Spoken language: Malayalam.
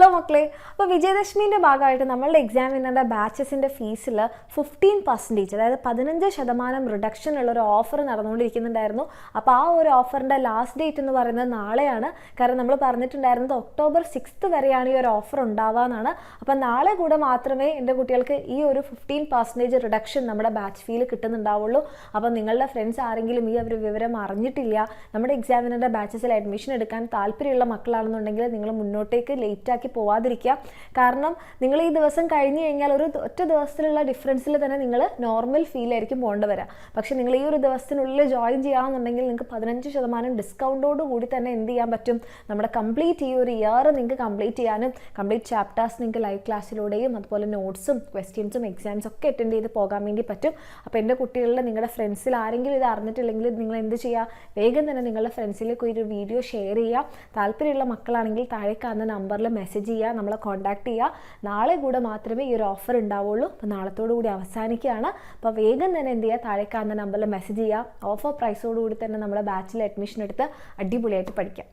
ഹലോ മക്കളെ, അപ്പോൾ വിജയദശമിൻ്റെ ഭാഗമായിട്ട് നമ്മളുടെ എക്സാമിനറിൻ്റെ ബാച്ചസിൻ്റെ ഫീസിൽ 15%, അതായത് 15% റിഡക്ഷൻ ഉള്ളൊരു ഓഫർ നടന്നുകൊണ്ടിരിക്കുന്നുണ്ടായിരുന്നു. അപ്പോൾ ആ ഒരു ഓഫറിൻ്റെ ലാസ്റ്റ് ഡേറ്റ് എന്ന് പറയുന്നത് നാളെയാണ്. കാരണം നമ്മൾ പറഞ്ഞിട്ടുണ്ടായിരുന്നത് October 6 വരെയാണ് ഈ ഒരു ഓഫർ ഉണ്ടാവാന്നാണ്. അപ്പോൾ നാളെ കൂടെ മാത്രമേ എൻ്റെ കുട്ടികൾക്ക് ഈ ഒരു 15% റിഡക്ഷൻ നമ്മുടെ ബാച്ച് ഫീൽ കിട്ടുന്നുണ്ടാവുള്ളൂ. അപ്പോൾ നിങ്ങളുടെ ഫ്രണ്ട്സ് ആരെങ്കിലും ഈ ഒരു വിവരം അറിഞ്ഞിട്ടില്ല, നമ്മുടെ എക്സാമിനറിൻ്റെ ബാച്ചസിൽ അഡ്മിഷൻ എടുക്കാൻ താല്പര്യമുള്ള മക്കളാണെന്നുണ്ടെങ്കിൽ നിങ്ങൾ മുന്നോട്ടേക്ക് ലേറ്റാക്കി പോവാതിരിക്കുക. കാരണം നിങ്ങൾ ഈ ദിവസം കഴിഞ്ഞ് കഴിഞ്ഞാൽ ഒറ്റ ദിവസത്തിലുള്ള ഡിഫറൻസിൽ തന്നെ നിങ്ങൾ നോർമൽ ഫീൽ ആയിരിക്കും പോകേണ്ടി വരിക. പക്ഷേ നിങ്ങൾ ഈ ഒരു ദിവസത്തിനുള്ളിൽ ജോയിൻ ചെയ്യാമെന്നുണ്ടെങ്കിൽ നിങ്ങൾക്ക് 15% ഡിസ്കൗണ്ടോട് കൂടി തന്നെ എന്ത് ചെയ്യാൻ പറ്റും, നമ്മുടെ കംപ്ലീറ്റ് ഈ ഒരു ഇയർ നിങ്ങൾക്ക് കംപ്ലീറ്റ് ചെയ്യാനും കംപ്ലീറ്റ് ചാപ്റ്റേഴ്സ് നിങ്ങൾക്ക് ലൈവ് ക്ലാസ്സിലൂടെയും അതുപോലെ നോട്ട്സും ക്വസ്റ്റ്യൻസും എക്സാംസും ഒക്കെ അറ്റൻഡ് ചെയ്ത് പോകാൻ വേണ്ടി പറ്റും. അപ്പോൾ എൻ്റെ കുട്ടികളിൽ നിങ്ങളുടെ ഫ്രണ്ട്സിൽ ആരെങ്കിലും ഇത് അറിഞ്ഞിട്ടില്ലെങ്കിൽ നിങ്ങൾ എന്ത് ചെയ്യുക, വേഗം തന്നെ നിങ്ങളുടെ ഫ്രണ്ട്സിലേക്ക് ഒരു വീഡിയോ ഷെയർ ചെയ്യുക. താല്പര്യമുള്ള മക്കളാണെങ്കിൽ താഴെ കാണുന്ന നമ്പറിൽ മെസ്സേജ് ചെയ്യുക, നമ്മളെ കോൺടാക്ട് ചെയ്യുക. നാളെ കൂടെ മാത്രമേ ഈ ഒരു ഓഫർ ഉണ്ടാവുള്ളൂ. അപ്പോൾ നാളത്തോടു കൂടി അവസാനിക്കുകയാണ്. അപ്പോൾ വേഗം തന്നെ എന്ത് ചെയ്യുക, താഴെ കാണുന്ന നമ്പറിൽ മെസ്സേജ് ചെയ്യുക. ഓഫർ പ്രൈസോടുകൂടി തന്നെ നമ്മുടെ ബാച്ചിൽ അഡ്മിഷൻ എടുത്ത് അടിപൊളിയായിട്ട് പഠിക്കാം.